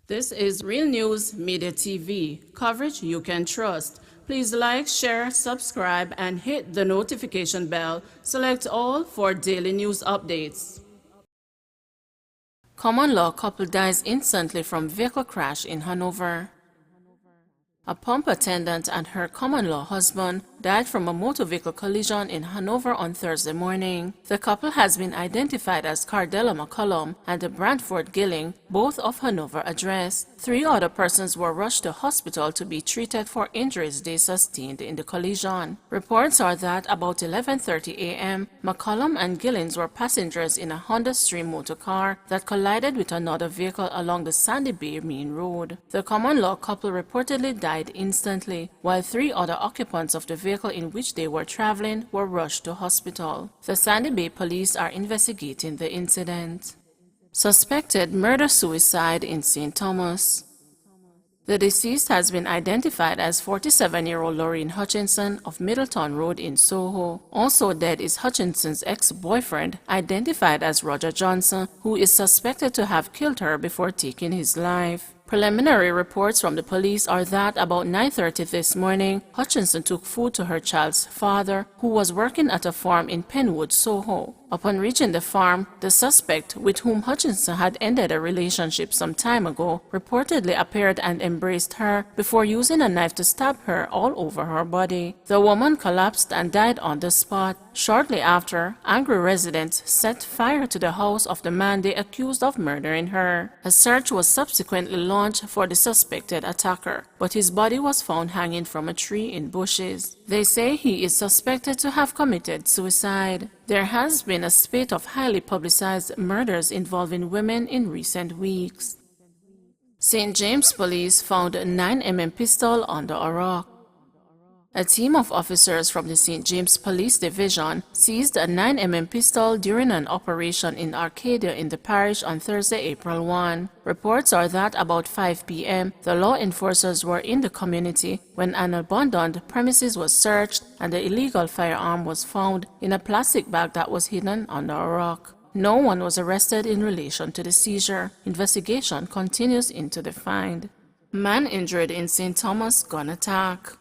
This is Real News Media TV, coverage you can trust. Please like, share, subscribe, and hit the notification bell. Select all for daily news updates. Common law couple dies instantly from vehicle crash in Hanover. A pump attendant and her common-law husband died from a motor vehicle collision in Hanover on Thursday morning. The couple has been identified as Cardella McCollum and Brantford Gilling, both of Hanover address. 3 other persons were rushed to hospital to be treated for injuries they sustained in the collision. Reports are that about 11:30 a.m., McCollum and Gillings were passengers in a Honda Stream motor car that collided with another vehicle along the Sandy Bay Main Road. The common-law couple reportedly died instantly, while 3 other occupants of the vehicle in which they were traveling were rushed to hospital. The Sandy Bay police are investigating the incident. Suspected murder-suicide in St. Thomas. The deceased has been identified as 47-year-old Lorraine Hutchinson of Middleton Road in Soho. Also dead is Hutchinson's ex-boyfriend, identified as Roger Johnson, who is suspected to have killed her before taking his life. Preliminary reports from the police are that about 9:30 this morning, Hutchinson took food to her child's father, who was working at a farm in Penwood, Soho. Upon reaching the farm, the suspect, with whom Hutchinson had ended a relationship some time ago, reportedly appeared and embraced her before using a knife to stab her all over her body. The woman collapsed and died on the spot. Shortly after, angry residents set fire to the house of the man they accused of murdering her. A search was subsequently launched for the suspected attacker, but his body was found hanging from a tree in bushes. They say he is suspected to have committed suicide. There has been a spate of highly publicized murders involving women in recent weeks. St. James police found a 9mm pistol under a rock. A team of officers from the St. James Police Division seized a 9mm pistol during an operation in Arcadia in the parish on Thursday, April 1. Reports are that about 5 p.m., the law enforcers were in the community when an abandoned premises was searched and the illegal firearm was found in a plastic bag that was hidden under a rock. No one was arrested in relation to the seizure. Investigation continues into the find. Man injured in St. Thomas gun attack.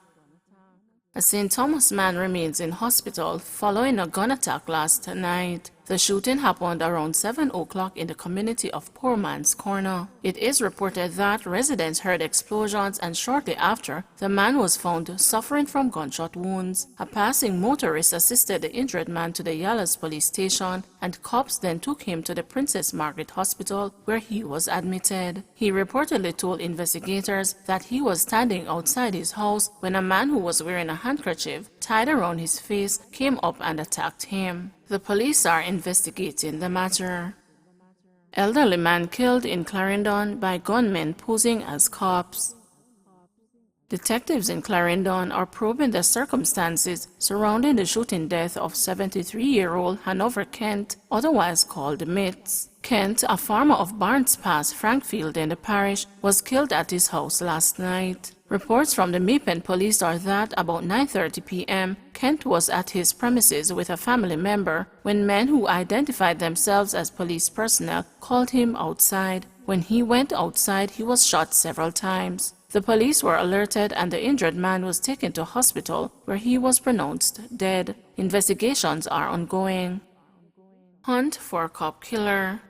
A St. Thomas man remains in hospital following a gun attack last night. The shooting happened around 7 o'clock in the community of Poor Man's Corner. It is reported that residents heard explosions and shortly after, the man was found suffering from gunshot wounds. A passing motorist assisted the injured man to the Yallahs police station and cops then took him to the Princess Margaret Hospital where he was admitted. He reportedly told investigators that he was standing outside his house when a man who was wearing a handkerchief tied around his face came up and attacked him. The police are investigating the matter. Elderly man killed in Clarendon by gunmen posing as cops. Detectives in Clarendon are probing the circumstances surrounding the shooting death of 73-year-old Hanover Kent, otherwise called Mitts. Kent, a farmer of Barnes Pass, Frankfield in the parish, was killed at his house last night. Reports from the Meepen police are that about 9:30 p.m., Kent was at his premises with a family member when men who identified themselves as police personnel called him outside. When he went outside, he was shot several times. The police were alerted and the injured man was taken to hospital where he was pronounced dead. Investigations are ongoing. Hunt for cop killer.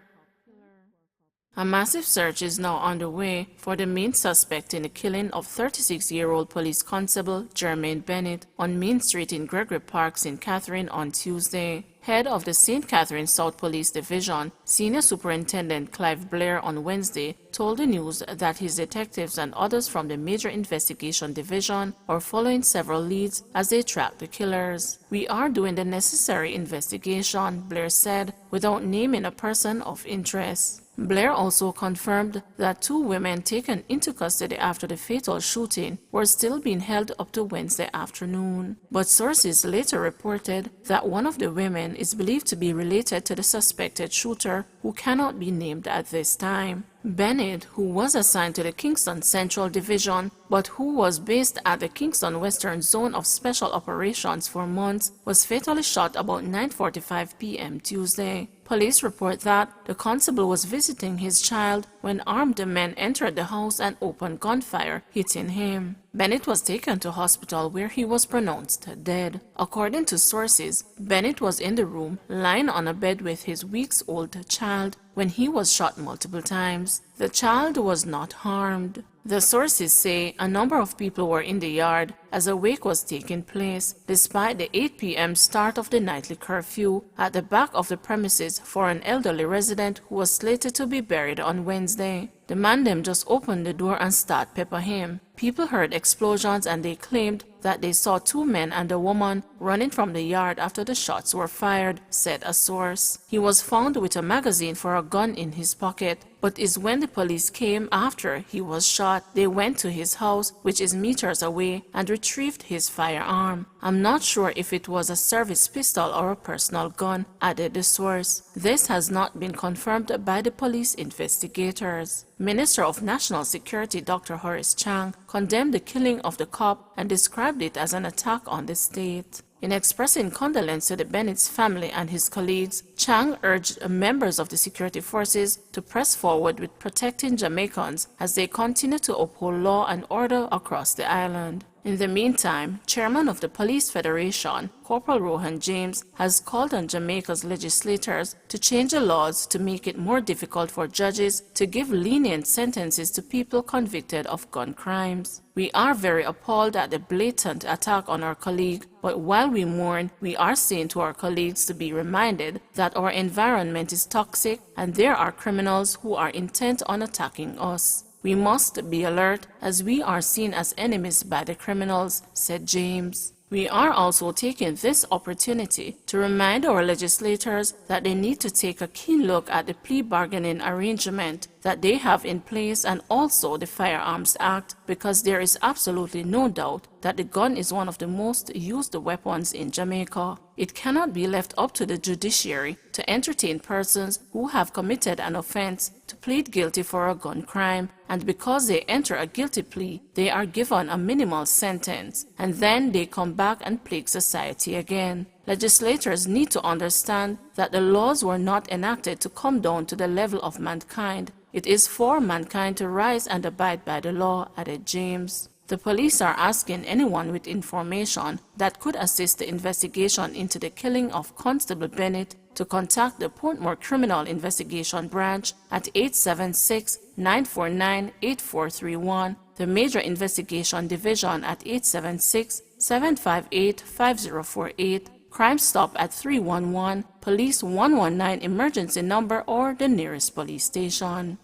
A massive search is now underway for the main suspect in the killing of 36-year-old police constable Jermaine Bennett on Main Street in Gregory Park, St. Catherine on Tuesday. Head of the St. Catherine South Police Division, Senior Superintendent Clive Blair on Wednesday told the news that his detectives and others from the Major Investigation Division are following several leads as they track the killers. "We are doing the necessary investigation," Blair said, without naming a person of interest. Blair also confirmed that 2 women taken into custody after the fatal shooting were still being held up to Wednesday afternoon. But sources later reported that one of the women is believed to be related to the suspected shooter, who cannot be named at this time. Bennett, who was assigned to the Kingston Central Division but who was based at the Kingston Western Zone of Special Operations for months, was fatally shot about 9:45 p.m. Tuesday. Police report that the constable was visiting his child when armed men entered the house and opened gunfire, hitting him. Bennett was taken to hospital where he was pronounced dead. According to sources, Bennett was in the room lying on a bed with his weeks-old child when he was shot multiple times. The child was not harmed. The sources say a number of people were in the yard as a wake was taking place, despite the 8 p.m. start of the nightly curfew at the back of the premises for an elderly resident who was slated to be buried on Wednesday. The man them just opened the door and start pepper him. People heard explosions and they claimed that they saw 2 men and a woman running from the yard after the shots were fired, said a source. He was found with a magazine for a gun in his pocket, but is when the police came after he was shot. They went to his house, which is meters away, and retrieved his firearm. I'm not sure if it was a service pistol or a personal gun, added the source. This has not been confirmed by the police investigators. Minister of National Security Dr. Horace Chang condemned the killing of the cop and described it as an attack on the state. In expressing condolence to the Bennett's family and his colleagues, Chang urged members of the security forces to press forward with protecting Jamaicans as they continue to uphold law and order across the island. In the meantime, Chairman of the Police Federation, Corporal Rohan James, has called on Jamaica's legislators to change the laws to make it more difficult for judges to give lenient sentences to people convicted of gun crimes. We are very appalled at the blatant attack on our colleague, but while we mourn, we are saying to our colleagues to be reminded that our environment is toxic and there are criminals who are intent on attacking us. We must be alert as we are seen as enemies by the criminals, said James. We are also taking this opportunity to remind our legislators that they need to take a keen look at the plea bargaining arrangement that they have in place and also the Firearms Act, because there is absolutely no doubt that the gun is one of the most used weapons in Jamaica. It cannot be left up to the judiciary to entertain persons who have committed an offense to plead guilty for a gun crime, and because they enter a guilty plea, they are given a minimal sentence, and then they come back and plague society again. Legislators need to understand that the laws were not enacted to come down to the level of mankind. It is for mankind to rise and abide by the law, added James. The police are asking anyone with information that could assist the investigation into the killing of Constable Bennett to contact the Portmore Criminal Investigation Branch at 876-949-8431, the Major Investigation Division at 876-758-5048, Crime Stop at 311, Police 119 emergency number or the nearest police station.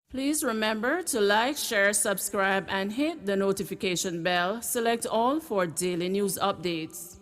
Please remember to like, share, subscribe, and hit the notification bell. Select all for daily news updates.